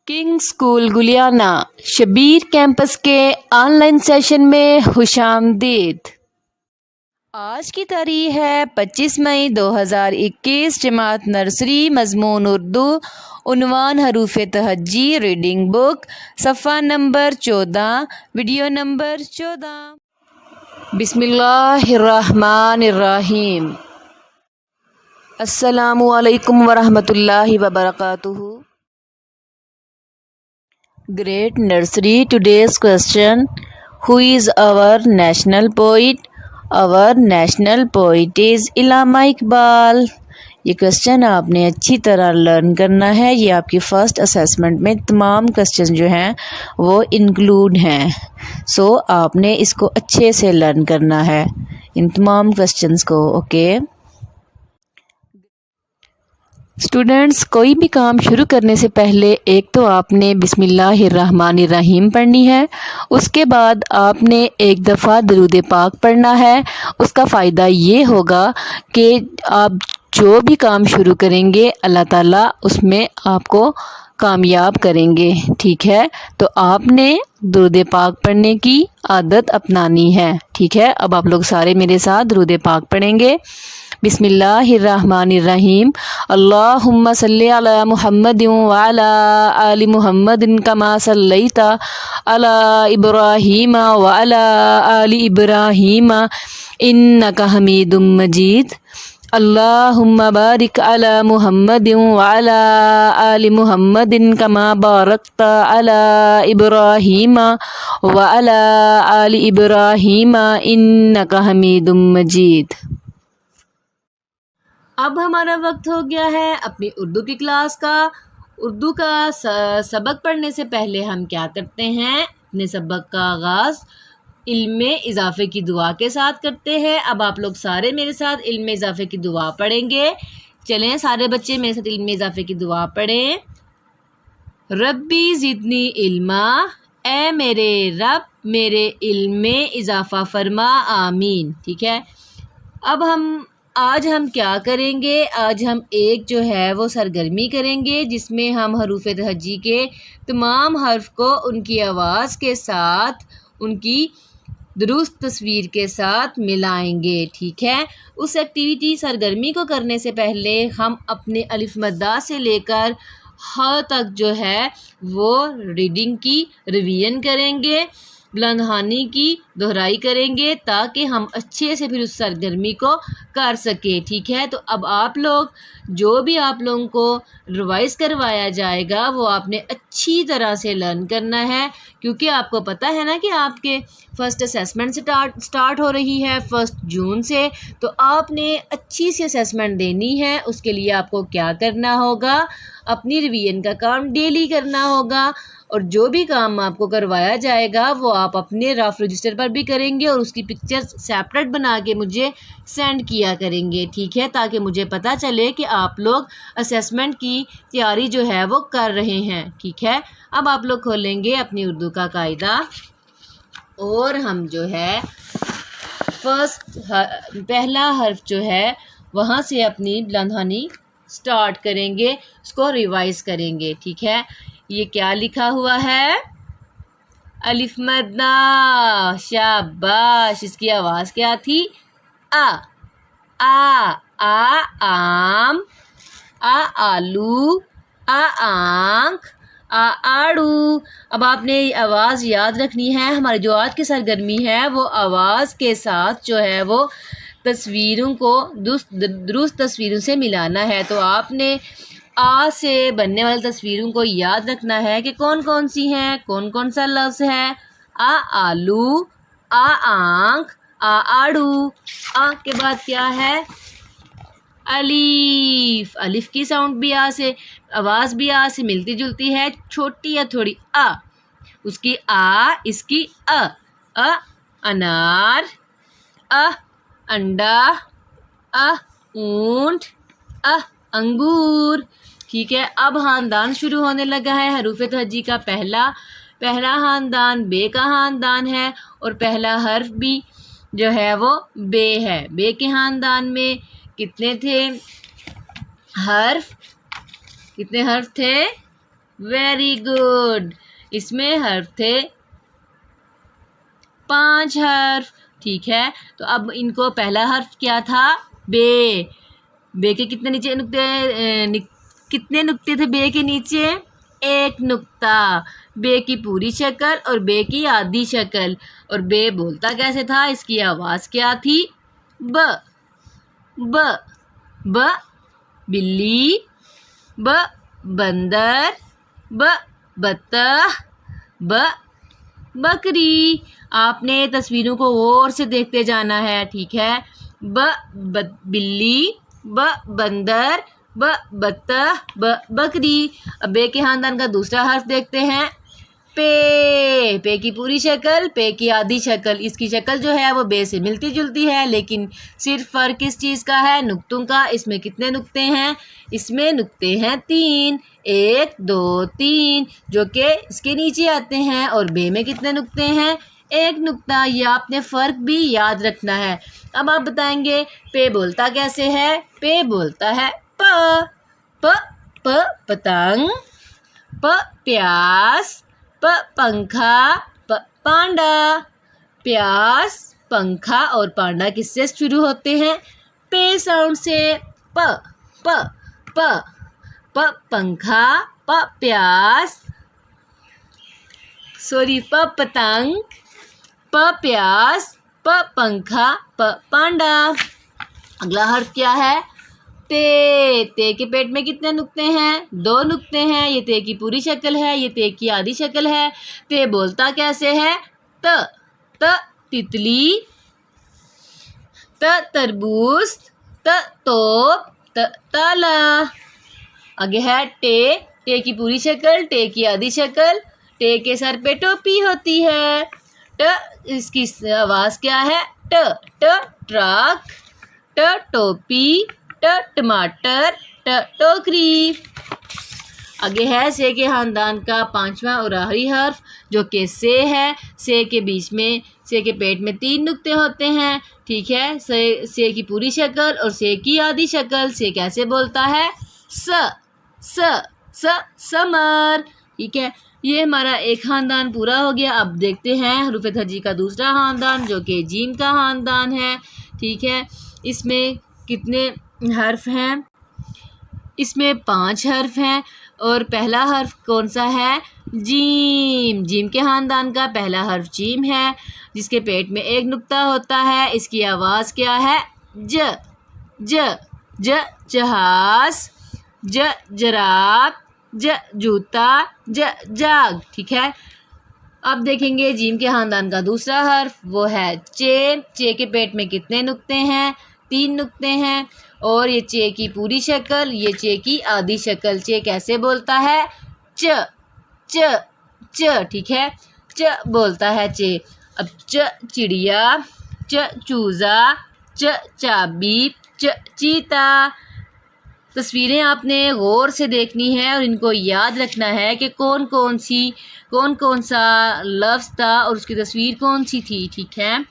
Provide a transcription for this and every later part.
King school Guliyana Shabir campus के online session में खुशामदीद। आज की तारीख है 25 मई 2021। जमात नर्सरी, मजमून उर्दू, उन्वान हरूफ तहज्जी, रीडिंग बुक, सफ़ा नंबर 14, वीडियो नंबर 14। बिस्मिल्लाहिर्रहमानिर्रहीम। अस्सलामु अलैकुम वरहमतुल्लाहि वबरकातुहू। Great Nursery, today's question: Who is our national poet? Our national poet is इल्लामा Iqbal. ये क्वेश्चन आपने अच्छी तरह लर्न करना है। ये आपकी फ़र्स्ट असेसमेंट में तमाम क्वेश्चन जो हैं वो इंक्लूड हैं। सो आपने इसको अच्छे से लर्न करना है, इन तमाम क्वेश्चंस को। ओके स्टूडेंट्स, कोई भी काम शुरू करने से पहले एक तो आपने बिस्मिल्लाहिर्रहमानिर्रहीम पढ़नी है। उसके बाद आपने एक दफ़ा दरूद पाक पढ़ना है। उसका फ़ायदा ये होगा कि आप जो भी काम शुरू करेंगे अल्लाह ताला उसमें आपको कामयाब करेंगे। ठीक है, तो आपने दरूद पाक पढ़ने की आदत अपनानी है। ठीक है, अब आप लोग सारे मेरे साथ दरूद पाक पढ़ेंगे। बिस्मिल्लाहिर्रहमानिर्रहीम। अल्लाहुम्मा सल्ली अला मुहम्मदिन व अला आलि मुहम्मदिन कमा सल्लैता अला इब्राहीम व अला आलि इब्राहीम इन्नका हमीदुम मजीद। अल्लाहुम्मा बारिक अला मुहम्मदिन व अला आलि मुहम्मदिन कमा बारकता अला इब्राहीम व अला आलि इब्राहीम इन्नका हमीदुम मजीद। अब हमारा वक्त हो गया है अपनी उर्दू की क्लास का। उर्दू का सबक पढ़ने से पहले हम क्या करते हैं, अपने सबक का आगाज़ इल्म इजाफ़े की दुआ के साथ करते हैं। अब आप लोग सारे मेरे साथ इल्म इजाफ़े की दुआ पढ़ेंगे। चलें सारे बच्चे मेरे साथ इल्म इजाफ़े की दुआ पढ़ें। रब्बी ज़िदनी इल्मा, ए मेरे रब मेरे इल्म में इजाफ़ा फरमा, आमीन। ठीक है, अब आज हम क्या करेंगे, आज हम एक जो है वो सरगर्मी करेंगे जिसमें हम हरूफ तहज्जी के तमाम हर्फ को उनकी आवाज़ के साथ, उनकी दुरुस्त तस्वीर के साथ मिलाएंगे। ठीक है, उस एक्टिविटी सरगर्मी को करने से पहले हम अपने अलिफ मद्दा से लेकर ह तक जो है वो रीडिंग की रिवीजन करेंगे, बुलंदहानी की दोहराई करेंगे ताकि हम अच्छे से फिर उस सरगर्मी को कर सकें। ठीक है, तो अब आप लोग जो भी आप लोगों को रिवाइज़ करवाया जाएगा वो आपने अच्छी तरह से लर्न करना है, क्योंकि आपको पता है ना कि आपके फ़र्स्ट असेसमेंट स्टार्ट हो रही है 1 जून से। तो आपने अच्छी सी असेसमेंट देनी है। उसके लिए आपको क्या करना होगा, अपनी रिवीजन का काम डेली करना होगा, और जो भी काम आपको करवाया जाएगा वो आप अपने रफ रजिस्टर पर भी करेंगे और उसकी पिक्चर सेपरेट बना के मुझे सेंड किया करेंगे। ठीक है, ताकि मुझे पता चले कि आप लोग असेसमेंट की तैयारी जो है वो कर रहे हैं। ठीक है, अब आप लोग खोलेंगे अपनी उर्दू का कायदा और हम जो है पहला हर्फ जो है वहाँ से अपनी बुलंदहानी स्टार्ट करेंगे, उसको रिवाइज़ करेंगे। ठीक है, ये क्या लिखा हुआ है, अलिफ मद्दा, शाबाश। इसकी आवाज़ क्या थी, आ आम, आलू, आंख, आड़ू। अब आपने आवाज़ याद रखनी है। हमारी जो आज की सरगर्मी है वो आवाज़ के साथ जो है वो तस्वीरों को दुरुस्त तस्वीरों से मिलाना है। तो आपने आ से बनने वाली तस्वीरों को याद रखना है कि कौन कौन सी हैं, कौन कौन सा लफ्ज़ है। आलू, आंख, आड़ू। आ के बाद क्या है, अलीफ। अलिफ की साउंड भी आ से, आवाज़ भी आ से मिलती जुलती है, छोटी या थोड़ी आ, उसकी आ, इसकी अ अनार, अंडा, ऊंट, अंगूर। ठीक है, अब ख़ानदान शुरू होने लगा है। हरूफ तहज्जी का पहला ख़ानदान बे का ख़ानदान है और पहला हर्फ भी जो है वो बे है। बे के ख़ानदान में कितने थे हर्फ, कितने हर्फ थे, वेरी गुड। इसमें हर्फ थे 5 हर्फ, ठीक है। तो अब इनको पहला हर्फ क्या था? बे। बे के कितने नीचे नुक्ते कितने नुक्ते थे बे के नीचे? 1 नुक्ता। बे की पूरी शक्ल और बे की आधी शक्ल। और बे बोलता कैसे था? इसकी आवाज़ क्या थी? ब। ब। ब बिल्ली, ब बंदर, ब बतख, ब बकरी। आपने तस्वीरों को गौर से देखते जाना है, ठीक है। बिल्ली, ब बंदर, ब बतख, ब बकरी। अब बे के खानदान का दूसरा हर्फ देखते हैं। पे की पूरी शक्ल, पे की आधी शक्ल। इसकी शक्ल जो है वो बे से मिलती जुलती है, लेकिन सिर्फ फ़र्क किस चीज़ का है? नुक्तों का। इसमें कितने नुक्ते हैं? इसमें नुक्ते हैं 3, 1 2 3, जो कि इसके नीचे आते हैं। और बे में कितने नुक्ते हैं? 1 नुक्ता। ये आपने फ़र्क भी याद रखना है। अब आप बताएंगे पे बोलता कैसे है? पे बोलता है प। प पतंग, प प्यास, प पंखा, प पांडा। प्यास, पंखा और पांडा किससे शुरू होते हैं? पे साउंड से। प प प प पंखा, प प्यास, सॉरी प पतंग, प प्यास, प पंखा, प पांडा। अगला हर्फ क्या है? ते के पेट में कितने नुक्ते हैं? 2 नुक्ते हैं। ये ते की पूरी शक्ल है, ये ते की आधी शक्ल है। ते बोलता कैसे है? त तितली, त तरबूज, त तोप, त ताला। आगे है टे की पूरी शक्ल, टे की आधी शक्ल। टे के सर पे टोपी होती है। ट इसकी आवाज़ क्या है? ट ट्रक, ट टोपी, ट टमाटर, ट टोकरी। आगे है से के खानदान का 5वां और आखिरी हर्फ, जो कि से है। से के बीच में, से के पेट में 3 नुक्ते होते हैं, ठीक है। से की पूरी शक्ल और से की आधी शक्ल। से कैसे बोलता है? समर, ठीक है। ये हमारा एक खानदान पूरा हो गया। अब देखते हैं हरूफ हजी का दूसरा खानदान, जो कि जीम का खानदान है, ठीक है। इसमें कितने हर्फ हैं? इसमें 5 हर्फ हैं। और पहला हर्फ कौन सा है? जीम। जीम के खानदान का पहला हर्फ जीम है, जिसके पेट में 1 नुक्ता होता है। इसकी आवाज़ क्या है? ज ज ज जहाज, ज जराब, ज जूता, ज जाग, ठीक है। अब देखेंगे जीम के खानदान का दूसरा हर्फ, वो है चे के पेट में कितने नुक्ते हैं? 3 नुक्ते हैं। और ये चे की पूरी शक्ल, ये चे की आधी शक्ल। चे कैसे बोलता है? च ठीक है। च बोलता है चे। अब च चिड़िया, च चूज़ा, च चाबी, च चीता। तस्वीरें आपने गौर से देखनी है और इनको याद रखना है कि कौन कौन सा लफ्ज़ था और उसकी तस्वीर कौन सी थी, ठीक है।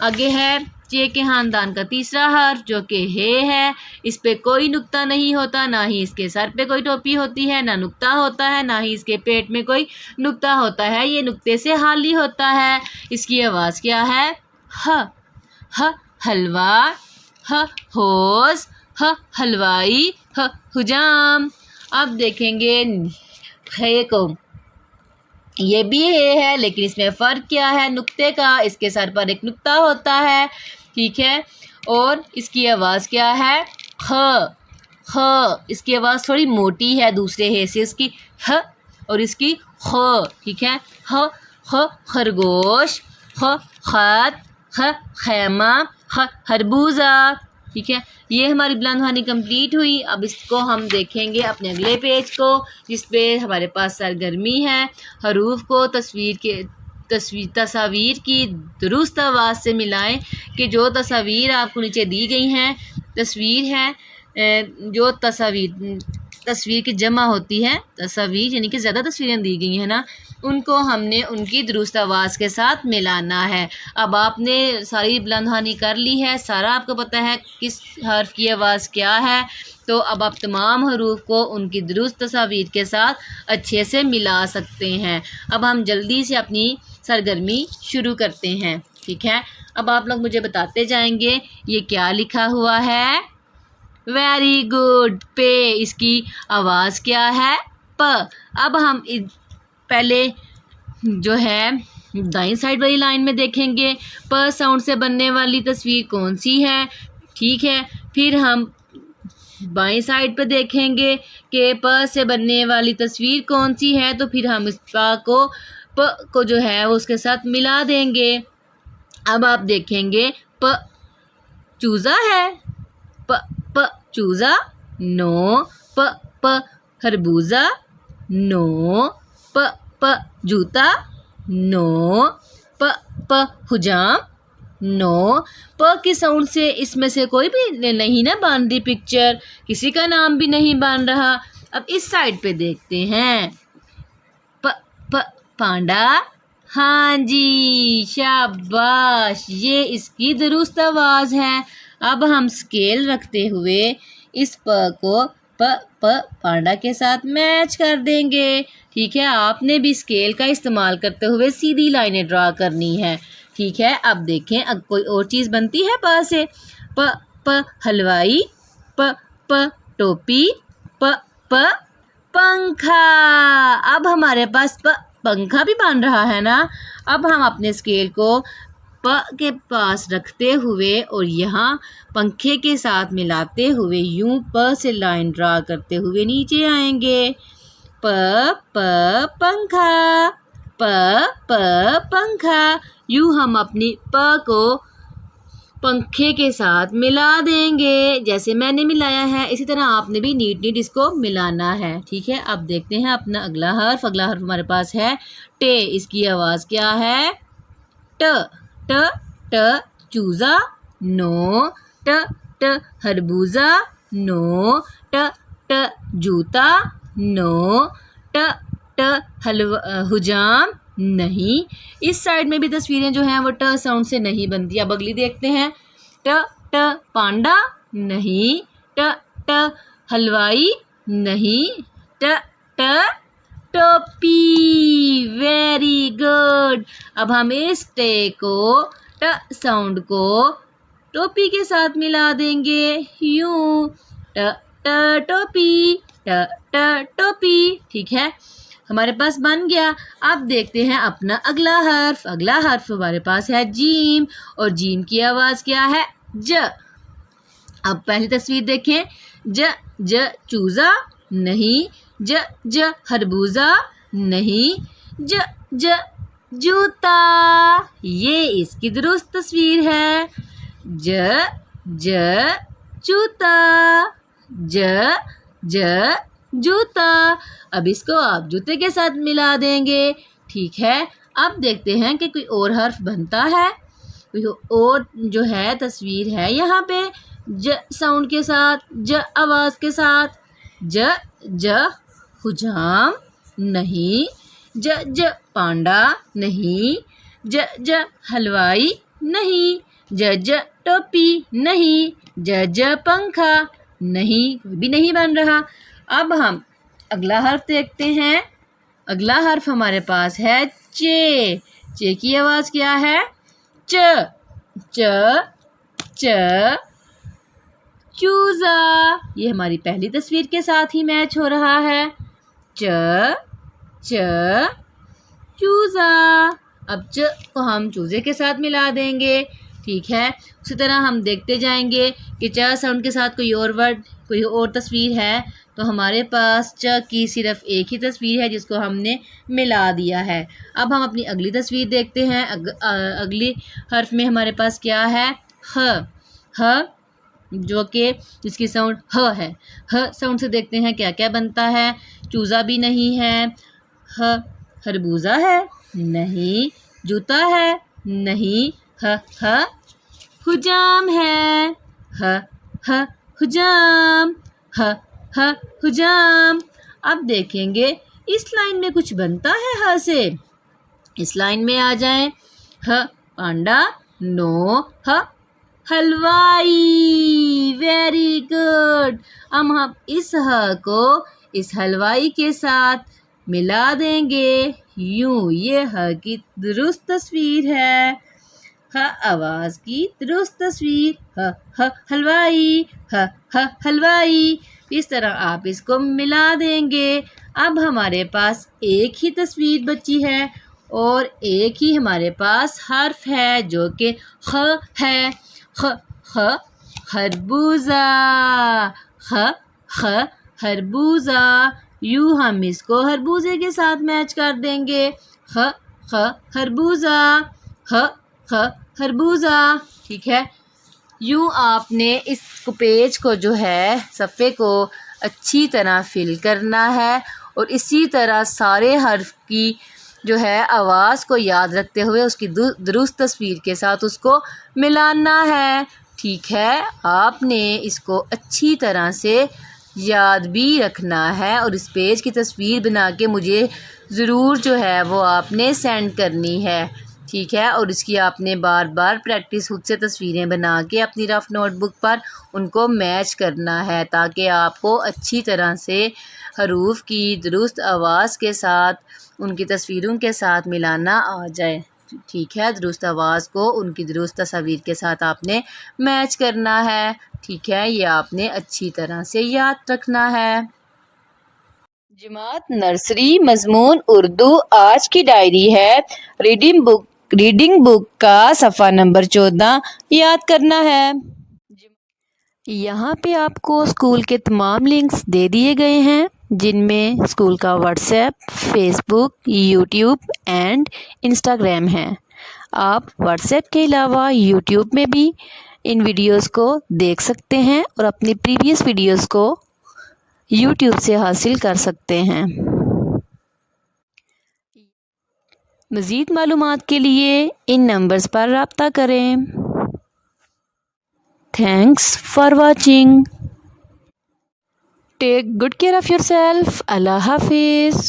आगे है चे के खानदान का तीसरा हर्फ, जो कि है। इस पे कोई नुक्ता नहीं होता, ना ही इसके सर पे कोई टोपी होती है, ना नुक्ता होता है, ना ही इसके पेट में कोई नुक्ता होता है। ये नुक्ते से खाली होता है। इसकी आवाज़ क्या है? ह हलवा, ह होश, ह हलवाई, ह हुजाम। अब देखेंगे खे को। ये भी है, लेकिन इसमें फ़र्क क्या है? नुक्ते का। इसके सर पर 1 नुक्ता होता है, ठीक है। और इसकी आवाज़ क्या है? ख। इसकी आवाज़ थोड़ी मोटी है दूसरे हे से, इसकी ह और इसकी ख, ठीक है। ख खरगोश, ख खत, ख खैमा, ख खरबूजा, ठीक है। ये हमारी बुलंद कहानी कंप्लीट हुई। अब इसको हम देखेंगे अपने अगले पेज को, जिस पे हमारे पास सरगर्मी है। हरूफ को तस्वीर की दुरुस्त आवाज़ से मिलाएं कि जो तस्वीर आपको नीचे दी गई हैं, तस्वीर है जो तस्वीर की जमा होती है, तस्वीर यानी कि ज़्यादा तस्वीरें दी गई हैं ना, उनको हमने उनकी दुरुस्त आवाज़ के साथ मिलाना है। अब आपने सारी बुलंद कहानी कर ली है, सारा आपको पता है किस हर्फ की आवाज़ क्या है, तो अब आप तमाम हरूफ को उनकी दुरुस्त तस्वीर के साथ अच्छे से मिला सकते हैं। अब हम जल्दी से अपनी सरगर्मी शुरू करते हैं, ठीक है। अब आप लोग मुझे बताते जाएंगे ये क्या लिखा हुआ है। वेरी गुड, पे, इसकी आवाज़ क्या है, प। अब हम पहले जो है दाईं साइड वाली लाइन में देखेंगे प साउंड से बनने वाली तस्वीर कौन सी है, ठीक है। फिर हम बाईं साइड पे देखेंगे कि प से बनने वाली तस्वीर कौन सी है, तो फिर हम इस प को जो है वो उसके साथ मिला देंगे। अब आप देखेंगे प चूज़ा है, प चूज़ा, नो, प खरबूजा, नो, प जूता, नो, प हुजाम, नो। प की साउंड से इसमें से कोई भी नहीं ना बन रही पिक्चर, किसी का नाम भी नहीं बन रहा। अब इस साइड पे देखते हैं प पांडा, हाँ जी शाबाश, ये इसकी दुरुस्त आवाज़ है। अब हम स्केल रखते हुए इस प को पांडा के साथ मैच कर देंगे, ठीक है। आपने भी स्केल का इस्तेमाल करते हुए सीधी लाइनें ड्रा करनी है, ठीक है। अब देखें अब कोई और चीज़ बनती है प से, प हलवाई, प टोपी, प पंखा। अब हमारे पास पंखा भी बन रहा है ना। अब हम अपने स्केल को प के पास रखते हुए और यहाँ पंखे के साथ मिलाते हुए यूं प से लाइन ड्रा करते हुए नीचे आएंगे। पंखा, पंखा। यूं हम अपनी प को पंखे के साथ मिला देंगे, जैसे मैंने मिलाया है इसी तरह आपने भी नीट इसको मिलाना है, ठीक है। अब देखते हैं अपना अगला हर्फ। अगला हर्फ हमारे पास है टे, इसकी आवाज़ क्या है, ट चूज़ा, नो, ट खरबूजा, नो, ट जूता, नो, ट हुजाम, नहीं। इस साइड में भी तस्वीरें जो हैं वो ट साउंड से नहीं बनती। अब अगली देखते हैं ट पांडा, नहीं, ट हलवाई, नहीं, ट टोपी, वेरी गुड। अब हम इस टे को ट साउंड को टोपी के साथ मिला देंगे, यूं टोपी, टोपी, ठीक है। हमारे पास बन गया। अब देखते हैं अपना अगला हर्फ। अगला हर्फ हमारे पास है जीम, और जीम की आवाज़ क्या है, ज। अब पहली तस्वीर देखें, ज चूज़ा, नहीं, ज खरबूजा, नहीं, ज जूता। ये इसकी दुरुस्त तस्वीर है, ज जूता, ज जूता। अब इसको आप जूते के साथ मिला देंगे, ठीक है। अब देखते हैं कि कोई और हर्फ बनता है, कोई और जो है तस्वीर है यहाँ पे ज साउंड के साथ, ज आवाज़ के साथ, ज हुजाम, नहीं, ज पांडा, नहीं, ज हलवाई, नहीं, ज टोपी, नहीं, ज पंखा, नहीं, कोई भी नहीं बन रहा। अब हम अगला हर्फ देखते हैं। अगला हर्फ हमारे पास है चे। चे की आवाज़ क्या है, च चूज़ा। ये हमारी पहली तस्वीर के साथ ही मैच हो रहा है, च चूज़ा। अब च को हम चूज़े के साथ मिला देंगे, ठीक है। उसी तरह हम देखते जाएंगे कि च साउंड के साथ कोई और वर्ड, कोई और तस्वीर है, तो हमारे पास च की सिर्फ एक ही तस्वीर है जिसको हमने मिला दिया है। अब हम अपनी अगली तस्वीर देखते हैं। अगली हर्फ में हमारे पास क्या है, ह, जो कि जिसकी साउंड ह है। ह साउंड से देखते हैं क्या क्या बनता है। चूज़ा भी नहीं है, खरबूजा है, नहीं, जूता है, नहीं, हुजाम है, हुजाम, हुजाम। अब देखेंगे इस लाइन में कुछ बनता है ह से। इस लाइन में आ जाएं, ह पांडा, नो, हलवाई। Very good. अब हम इस ह को इस हलवाई के साथ मिला देंगे यूं। ये ह की दुरुस्त तस्वीर है, ह आवाज की दुरुस्त तस्वीर, ह हलवाई, ह हलवाई। इस तरह आप इसको मिला देंगे। अब हमारे पास एक ही तस्वीर बची है और एक ही हमारे पास हर्फ है जो कि ख है। ख ख खरबूजा। ख ख खरबूजा। यूं हम इसको खरबूजे के साथ मैच कर देंगे। ख ख खरबूजा, ख ख खरबूजा। ठीक है। यूं आपने इस पेज को जो है सफ़े को अच्छी तरह फिल करना है और इसी तरह सारे हर्फ की जो है आवाज़ को याद रखते हुए उसकी दुरुस्त तस्वीर के साथ उसको मिलाना है। ठीक है। आपने इसको अच्छी तरह से याद भी रखना है और इस पेज की तस्वीर बना के मुझे ज़रूर जो है वो आपने सेंड करनी है। ठीक है। और इसकी आपने बार बार प्रैक्टिस खुद से तस्वीरें बना के अपनी रफ़ नोटबुक पर उनको मैच करना है ताकि आपको अच्छी तरह से हरूफ की दुरुस्त आवाज़ के साथ उनकी तस्वीरों के साथ मिलाना आ जाए। ठीक है। दुरुस्त आवाज़ को उनकी दुरुस्त तस्वीर के साथ आपने मैच करना है। ठीक है। ये आपने अच्छी तरह से याद रखना है। जमात नर्सरी मज़मून उर्दू। आज की डायरी है रीडिंग बुक का सफ़ा नंबर 14 याद करना है। यहाँ पे आपको स्कूल के तमाम लिंक्स दे दिए गए हैं जिनमें स्कूल का WhatsApp, Facebook, YouTube and Instagram है। आप व्हाट्सएप के अलावा यूट्यूब में भी इन वीडियोस को देख सकते हैं और अपनी प्रीवियस वीडियोस को यूट्यूब से हासिल कर सकते हैं। मज़ीद मालूमात के लिए इन नंबर्स पर रब्ता करें। Thanks for watching. Take good care of yourself. Allah Hafiz.